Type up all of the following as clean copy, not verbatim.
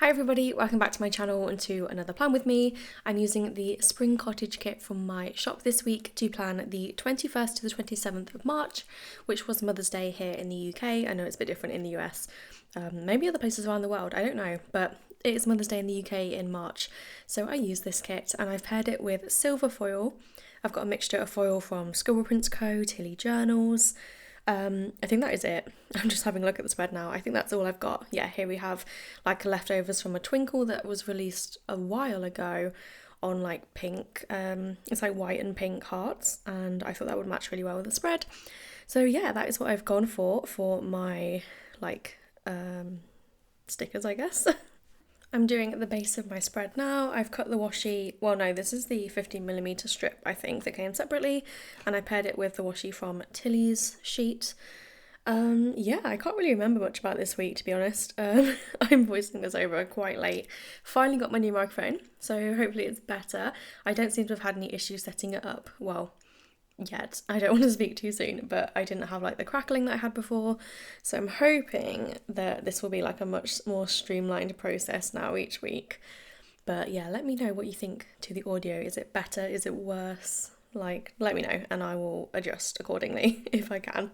Hi everybody, welcome back to my channel and to another plan with me. I'm using the Spring Cottage kit from my shop this week to plan the 21st to the 27th of March, which was Mother's Day here in the UK. I know it's a bit different in the US, maybe other places around the world, I don't know, but it is Mother's Day in the UK in March. So I use this kit and I've paired it with silver foil. I've got a mixture of foil from Scribble Prints Co, Tilly Journals. I think that is it. I'm just having a look at the spread now. I think that's all I've got. Yeah, here we have like leftovers from a twinkle that was released a while ago on like pink. It's like white and pink hearts, and I thought that would match really well with the spread. So yeah, that is what I've gone for my like stickers, I guess. I'm doing the base of my spread now. I've cut the washi, well no, this is the 15mm strip I think that came separately, and I paired it with the washi from Tilly's sheet. Yeah, I can't really remember much about this week to be honest. I'm voicing this over quite late. Finally got my new microphone, so hopefully it's better. I don't seem to have had any issues setting it up, well, yet. I don't want to speak too soon, but I didn't have like the crackling that I had before, so I'm hoping that this will be like a much more streamlined process now each week. But yeah, let me know what you think to the audio. Is it better? Is it worse? Like, let me know and I will adjust accordingly if I can.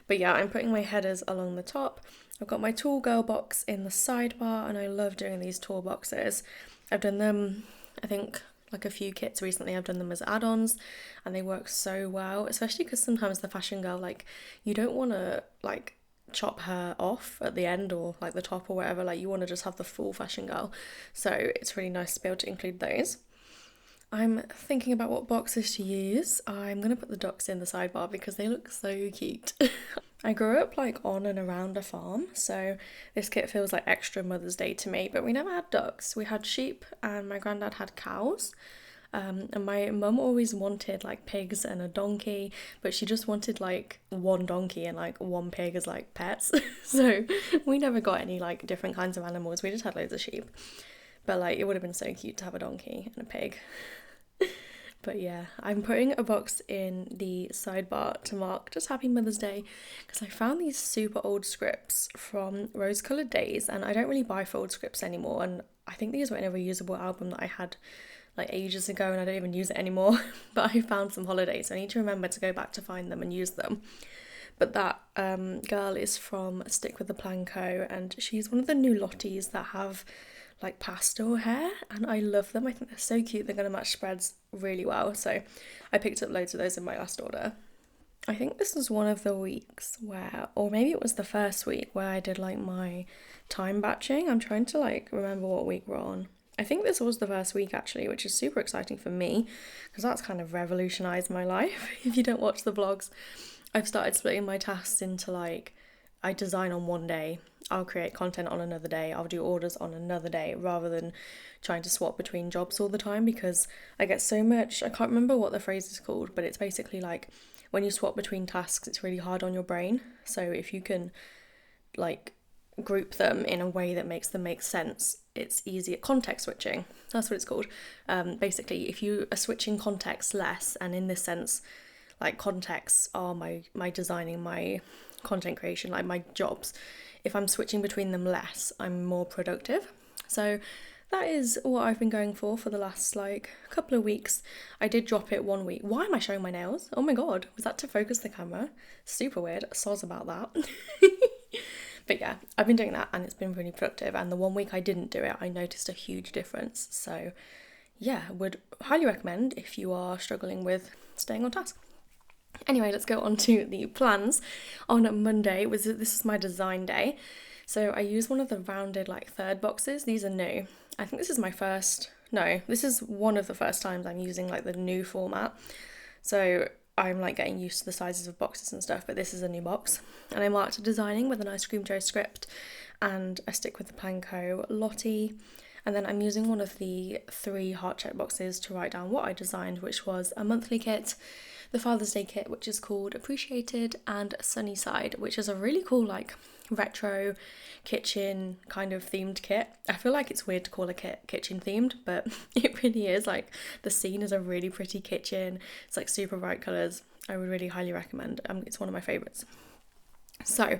But yeah, I'm putting my headers along the top. I've got my tall girl box in the sidebar and I love doing these tall boxes. I've done them, I think, like a few kits recently. I've done them as add-ons and they work so well, especially because sometimes the fashion girl, like, you don't want to like chop her off at the end or like the top or whatever, like you want to just have the full fashion girl, so it's really nice to be able to include those. I'm thinking about what boxes to use. I'm going to put the ducks in the sidebar because they look so cute. I grew up like on and around a farm, so this kit feels like extra Mother's Day to me, but we never had ducks. We had sheep and my granddad had cows. And my mum always wanted like pigs and a donkey, but she just wanted like one donkey and like one pig as like pets. So we never got any like different kinds of animals. We just had loads of sheep. But like it would have been so cute to have a donkey and a pig. But yeah, I'm putting a box in the sidebar to mark just Happy Mother's Day because I found these super old scripts from Rose Coloured Days and I don't really buy for old scripts anymore, and I think these were in a reusable album that I had like ages ago and I don't even use it anymore. But I found some holidays, so I need to remember to go back to find them and use them. But that girl is from Stick with the Plan Co, and she's one of the new lotties that have like pastel hair and I love them. I think they're so cute. They're going to match spreads really well, so I picked up loads of those in my last order. I think this was one of the weeks where, or maybe it was the first week where I did like my time batching. I'm trying to like remember what week we're on. I think this was the first week actually, which is super exciting for me because that's kind of revolutionised my life. If you don't watch the vlogs, I've started splitting my tasks into like, I design on one day, I'll create content on another day, I'll do orders on another day, rather than trying to swap between jobs all the time because I get so much, I can't remember what the phrase is called, but it's basically like when you swap between tasks, it's really hard on your brain. So if you can like group them in a way that makes them make sense, it's easier. Context switching, that's what it's called. Basically, if you are switching context less, and in this sense, like contexts are my designing, my content creation, like my jobs. If I'm switching between them less, I'm more productive. So that is what I've been going for the last like couple of weeks. I did drop it one week. Why am I showing my nails? Oh my god, was that to focus the camera? Super weird. Soz about that. But yeah, I've been doing that and it's been really productive, and the one week I didn't do it, I noticed a huge difference. So yeah, would highly recommend if you are struggling with staying on task. Anyway, let's go on to the plans. On Monday, this is my design day. So I used one of the rounded like third boxes. These are new. I think this is this is one of the first times I'm using like the new format. So I'm like getting used to the sizes of boxes and stuff, but this is a new box. And I marked designing with an ice cream Joe script and a Stick with the Plan Co Lottie. And then I'm using one of the 3 heart check boxes to write down what I designed, which was a monthly kit, the Father's Day kit, which is called Appreciated, and Sunnyside, which is a really cool like retro kitchen kind of themed kit. I feel like it's weird to call a kit kitchen themed, but it really is. Like the scene is a really pretty kitchen. It's like super bright colours. I would really highly recommend. It's one of my favourites. So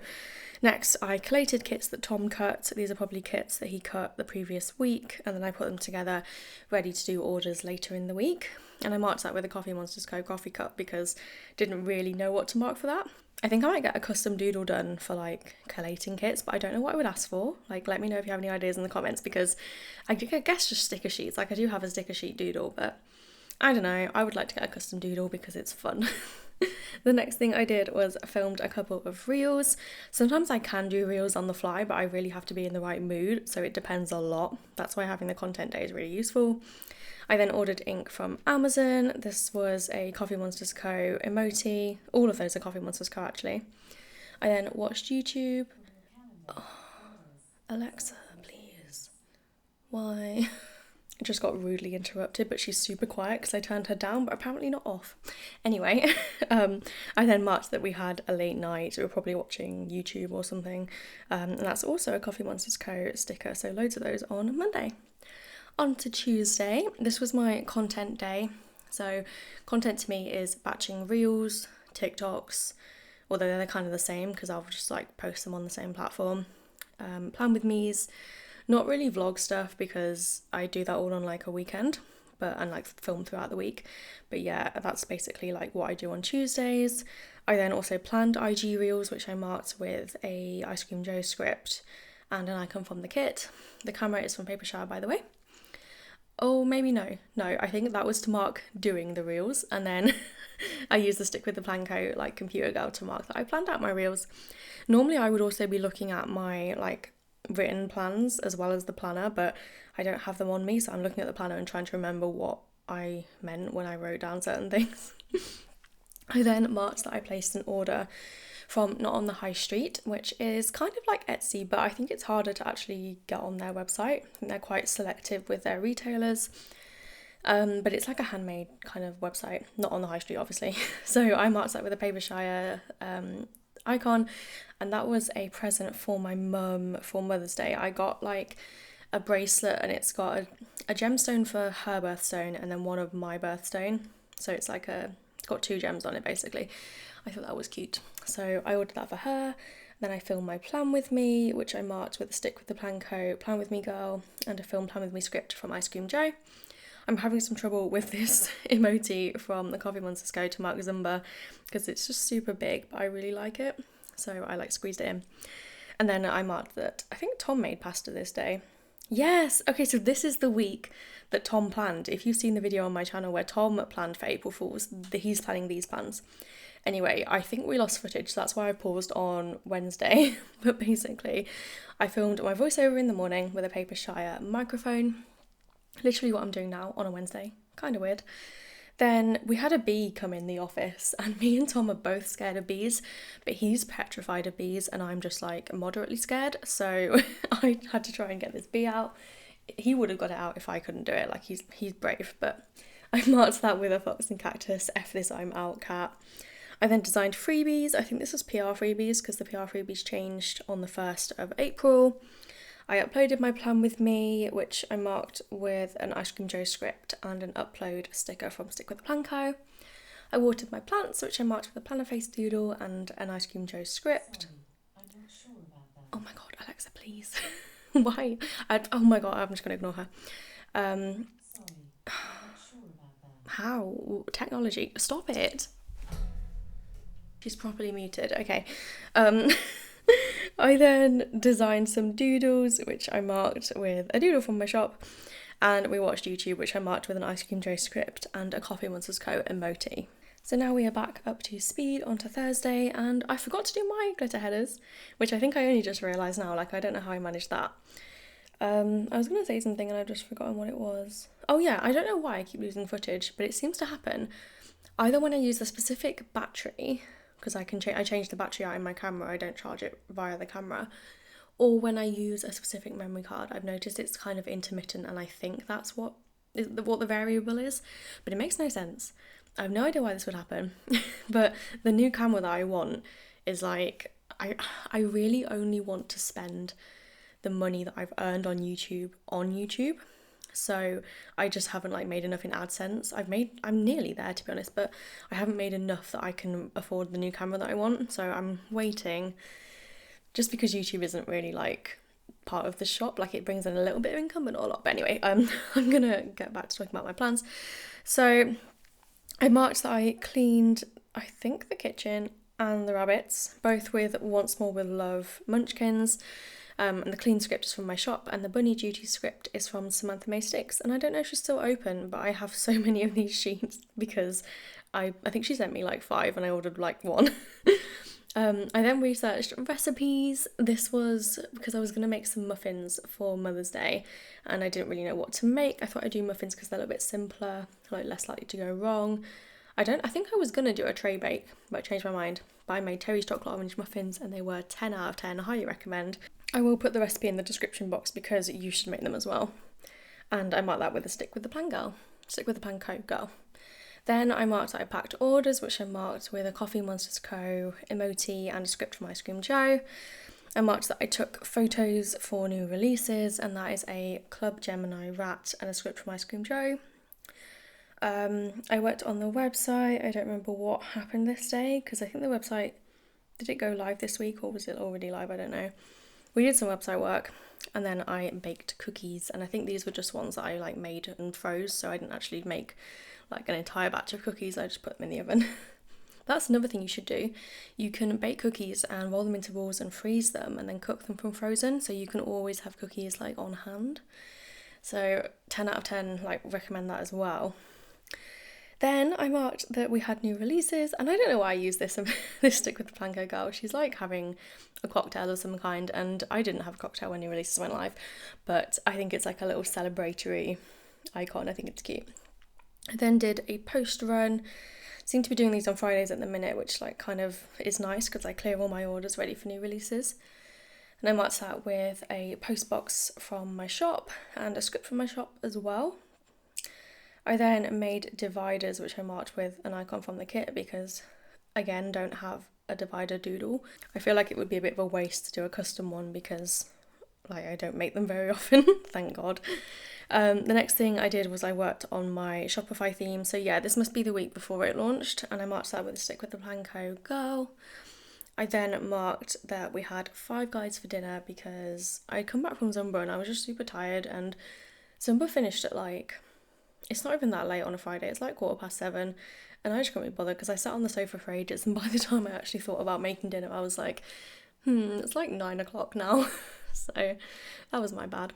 next, I collated kits that Tom cut. These are probably kits that he cut the previous week, and then I put them together ready to do orders later in the week. And I marked that with a Coffee Monsters Co. coffee cup because didn't really know what to mark for that. I think I might get a custom doodle done for like collating kits, but I don't know what I would ask for. Like, let me know if you have any ideas in the comments, because I guess just sticker sheets. Like, I do have a sticker sheet doodle, but I don't know, I would like to get a custom doodle because it's fun. The next thing I did was filmed a couple of reels. Sometimes I can do reels on the fly, but I really have to be in the right mood, so it depends a lot. That's why having the content day is really useful. I then ordered ink from Amazon. This was a Coffee Monsters Co. emoji. All of those are Coffee Monsters Co. actually. I then watched YouTube. Oh, Alexa, please. Why? I just got rudely interrupted, but she's super quiet because I turned her down, but apparently not off. Anyway, I then marked that we had a late night. We were probably watching YouTube or something. And that's also a Coffee Monsters Co. sticker, so loads of those on Monday. On to Tuesday. This was my content day. So content to me is batching reels, TikToks, although they're kind of the same because I'll just like post them on the same platform. Plan with me's. Not really vlog stuff because I do that all on like a weekend, and like film throughout the week. But yeah, that's basically like what I do on Tuesdays. I then also planned IG reels, which I marked with a Ice Cream Joe script and an icon from the kit. The camera is from Paper Shower, by the way. Oh, maybe no, I think that was to mark doing the reels, and then I used the stick with the Planco like computer girl to mark that I planned out my reels. Normally I would also be looking at my like written plans as well as the planner, but I don't have them on me, so I'm looking at the planner and trying to remember what I meant when I wrote down certain things. I then marked that I placed an order from Not on the High Street, which is kind of like Etsy, but I think it's harder to actually get on their website. I think they're quite selective with their retailers. But it's like a handmade kind of website, not on the high street, obviously. So I marked that with a Paper Shire icon, and that was a present for my mum for Mother's Day. I got like a bracelet, and it's got a gemstone for her birthstone and then one of my birthstone. So it's like it's got 2 gems on it basically. I thought that was cute. So I ordered that for her. Then I filmed my Plan With Me, which I marked with a stick with the Planco, Plan With Me Girl, and a film Plan With Me script from Ice Cream Joe. I'm having some trouble with this emoji from the Coffee Monsters Co. to Mark Zumba because it's just super big, but I really like it. So I like squeezed it in. And then I marked that I think Tom made pasta this day. Yes! Okay, so this is the week that Tom planned. If you've seen the video on my channel where Tom planned for April Fools, he's planning these plans. Anyway, I think we lost footage, so that's why I paused on Wednesday. But basically, I filmed my voiceover in the morning with a Paper Shire microphone. Literally what I'm doing now on a Wednesday. Kind of weird. Then we had a bee come in the office, and me and Tom are both scared of bees, but he's petrified of bees and I'm just like moderately scared, so I had to try and get this bee out. He would have got it out if I couldn't do it, like he's brave, but I marked that with a fox and cactus, F this I'm out cat. I then designed freebies. I think this was PR freebies because the PR freebies changed on the 1st of April. I uploaded my Plan With Me, which I marked with an Ice Cream Joe script and an upload sticker from Stick With the Planco. I watered my plants, which I marked with a Plannerface doodle and an Ice Cream Joe script. Sorry, I'm not sure about that. Oh my god, Alexa, please. Why? Oh my god, I'm just going to ignore her. Sorry, I'm not sure about that. How? Technology. Stop it. She's properly muted. Okay. I then designed some doodles, which I marked with a doodle from my shop, and we watched YouTube, which I marked with an Ice Cream Joe script and a Coffee Monsters Co. emoji. So now we are back up to speed onto Thursday, and I forgot to do my glitter headers, which I think I only just realised now, like I don't know how I managed that. I was going to say something and I've just forgotten what it was. Oh yeah, I don't know why I keep losing footage, but it seems to happen either when I use a specific battery, because I change the battery out in my camera, I don't charge it via the camera, or when I use a specific memory card. I've noticed it's kind of intermittent, and I think that's what the variable is, but it makes no sense. I have no idea why this would happen, but the new camera that I want is like, I really only want to spend the money that I've earned on YouTube. So I just haven't like made enough in AdSense. I'm nearly there, to be honest, but I haven't made enough that I can afford the new camera that I want. So I'm waiting, just because YouTube isn't really like part of the shop. Like, it brings in a little bit of income, but not a lot. But anyway, I'm gonna get back to talking about my plans. So I marked that I cleaned, I think, the kitchen and the rabbits, both with Once More With Love munchkins. And the clean script is from my shop, and the bunny duty script is from Samantha May Sticks. And I don't know if she's still open, but I have so many of these sheets because I think she sent me like 5 and I ordered like 1. I then researched recipes. This was because I was going to make some muffins for Mother's Day and I didn't really know what to make. I thought I'd do muffins because they're a little bit simpler, like less likely to go wrong. I think I was going to do a tray bake, but I changed my mind. But I made Terry's chocolate orange muffins and they were 10 out of 10. I highly recommend. I will put the recipe in the description box because you should make them as well. And I marked that with a stick with the plan girl. Stick with the plan co girl. Then I marked that I packed orders, which I marked with a Coffee Monsters Co. emoji and a script from Ice Cream Joe. I marked that I took photos for new releases, and that is a Club Gemini rat and a script from Ice Cream Joe. I worked on the website. I don't remember what happened this day because I think the website, did it go live this week or was it already live? I don't know. We did some website work and then I baked cookies, and I think these were just ones that I like made and froze, so I didn't actually make like an entire batch of cookies. I just put them in the oven. That's another thing you should do. You can bake cookies and roll them into balls and freeze them and then cook them from frozen, so you can always have cookies like on hand. So 10 out of 10, like, recommend that as well. Then I marked that we had new releases, and I don't know why I use this stick with the Planco girl. She's like having a cocktail of some kind, and I didn't have a cocktail when new releases went live, but I think it's like a little celebratory icon. I think it's cute. I then did a post run. Seem to be doing these on Fridays at the minute, which like kind of is nice because I clear all my orders ready for new releases. And I marked that with a post box from my shop and a script from my shop as well. I then made dividers, which I marked with an icon from the kit because, again, don't have a divider doodle. I feel like it would be a bit of a waste to do a custom one because, like, I don't make them very often, thank God. The next thing I did was I worked on my Shopify theme. So yeah, this must be the week before it launched, and I marked that with a stick with the Planco girl. I then marked that we had 5 Guys for dinner because I'd come back from Zumba and I was just super tired, and Zumba finished at like, it's not even that late on a Friday, it's like 7:15, and I just couldn't be bothered because I sat on the sofa for ages, and by the time I actually thought about making dinner I was like, it's like 9 o'clock now. So that was my bad.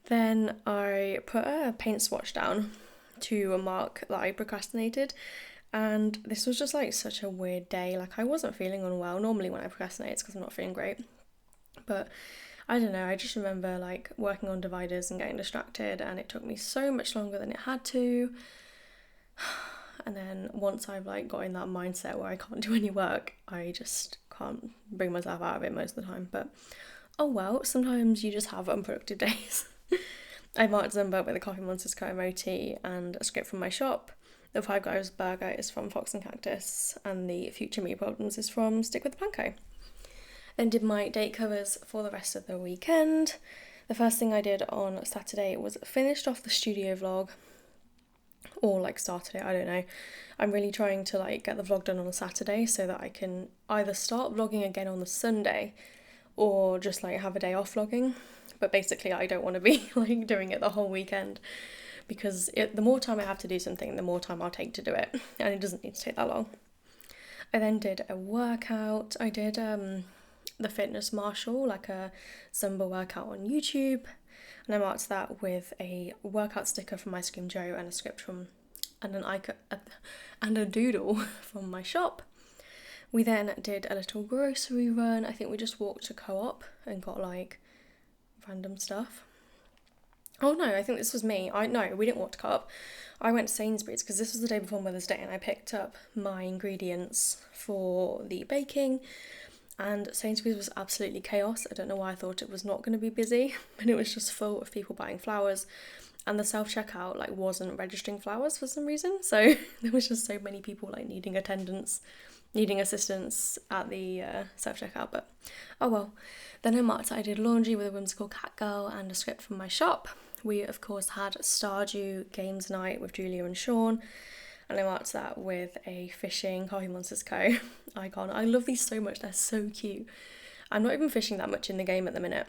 Then I put a paint swatch down to mark that I procrastinated, and this was just like such a weird day. Like, I wasn't feeling unwell. Normally when I procrastinate it's because I'm not feeling great, but I don't know, I just remember like working on dividers and getting distracted, and it took me so much longer than it had to. And then once I've like got in that mindset where I can't do any work, I just can't bring myself out of it most of the time. But oh well, sometimes you just have unproductive days. I marked Zumba with a Coffee Monsters Co emoji and a script from my shop. The 5 Guys burger is from Fox and Cactus, and the Future Me Problems is from Stick with the Planco. Then did my date covers for the rest of the weekend. The first thing I did on Saturday was finished off the studio vlog, or like started it, I don't know. I'm really trying to like get the vlog done on a Saturday so that I can either start vlogging again on the Sunday or just like have a day off vlogging. But basically I don't want to be like doing it the whole weekend because the more time I have to do something, the more time I'll take to do it, and it doesn't need to take that long. I then did a workout. I did the Fitness Marshall, like a Zumba workout on YouTube, and I marked that with a workout sticker from Ice Cream Joe and a script from and an icon and a doodle from my shop. We then did a little grocery run. I think we just walked to Co-op and got like random stuff. Oh no, I think this was me. No, we didn't walk to Co-op. I went to Sainsbury's because this was the day before Mother's Day, and I picked up my ingredients for the baking, and Sainsbury's was absolutely chaos. I don't know why I thought it was not going to be busy, but it was just full of people buying flowers, and the self-checkout like wasn't registering flowers for some reason, so there was just so many people like needing assistance at the self-checkout, but oh well. Then I marked that I did laundry with a whimsical cat girl and a script from my shop. We of course had Stardew Games Night with Julia and Sean, and I marked that with a fishing Coffee Monsters Co. icon. I love these so much, they're so cute. I'm not even fishing that much in the game at the minute.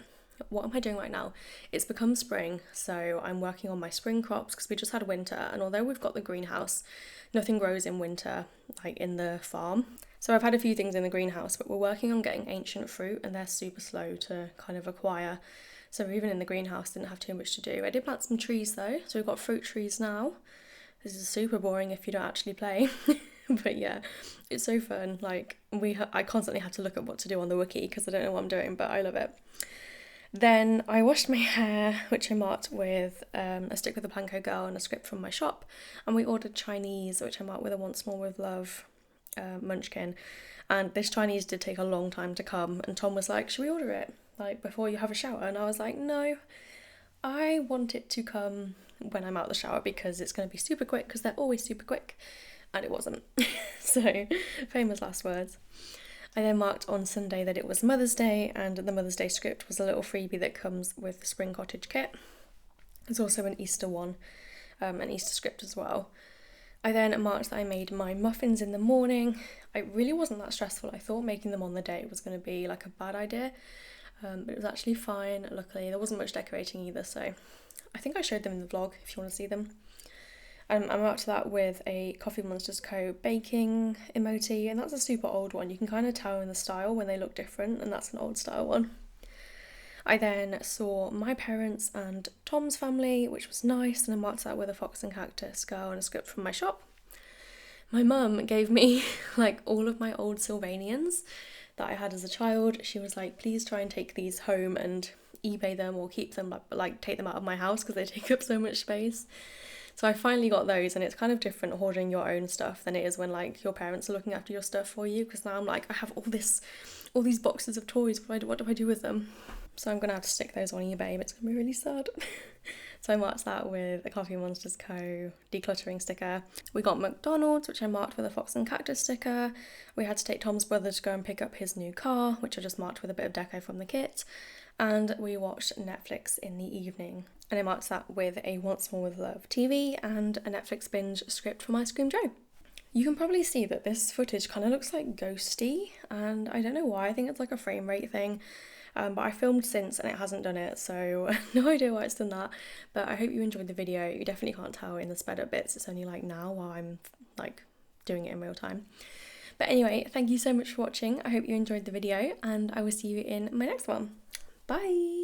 What am I doing right now? It's become spring, so I'm working on my spring crops because we just had winter, and although we've got the greenhouse, nothing grows in winter, like in the farm. So I've had a few things in the greenhouse, but we're working on getting ancient fruit, and they're super slow to kind of acquire. So even in the greenhouse, didn't have too much to do. I did plant some trees though, so we've got fruit trees now. This is super boring if you don't actually play. But yeah, it's so fun. Like I constantly have to look at what to do on the wiki because I don't know what I'm doing, but I love it. Then I washed my hair, which I marked with a stick with a Planco girl and a script from my shop. And we ordered Chinese, which I marked with a Once More With Love munchkin. And this Chinese did take a long time to come. And Tom was like, should we order it? Like before you have a shower? And I was like, no, I want it to come when I'm out the shower because it's going to be super quick because they're always super quick. And it wasn't. So, famous last words. I then marked on Sunday that it was Mother's Day, and the Mother's Day script was a little freebie that comes with the Spring Cottage kit. There's also an Easter one, an Easter script as well. I then marked that I made my muffins in the morning. It really wasn't that stressful. I thought making them on the day was going to be like a bad idea, but it was actually fine. Luckily, there wasn't much decorating either, so I think I showed them in the vlog if you want to see them. I marked that with a Coffee Monsters Co. baking emoji, and that's a super old one. You can kind of tell in the style when they look different, and that's an old style one. I then saw my parents and Tom's family, which was nice, and I marked that with a fox and cactus girl and a script from my shop. My mum gave me like all of my old Sylvanians that I had as a child. She was like, please try and take these home and eBay them or keep them, but like take them out of my house because they take up so much space. So I finally got those, and it's kind of different hoarding your own stuff than it is when like your parents are looking after your stuff for you, because now I'm like, I have all these boxes of toys, what do I do with them? So I'm gonna have to stick those on eBay, it's gonna be really sad. So I marked that with a Coffee Monsters Co. decluttering sticker. We got McDonald's, which I marked with a fox and cactus sticker. We had to take Tom's brother to go and pick up his new car, which I just marked with a bit of deco from the kit. And we watched Netflix in the evening. And I marked that with a Once More With Love TV and a Netflix binge script from Ice Cream Joe. You can probably see that this footage kind of looks like ghosty, and I don't know why. I think it's like a frame rate thing. But I filmed since and it hasn't done it, so no idea why it's done that. But I hope you enjoyed the video. You definitely can't tell in the sped up bits. It's only like now while I'm like doing it in real time. But anyway, thank you so much for watching. I hope you enjoyed the video, and I will see you in my next one. Bye!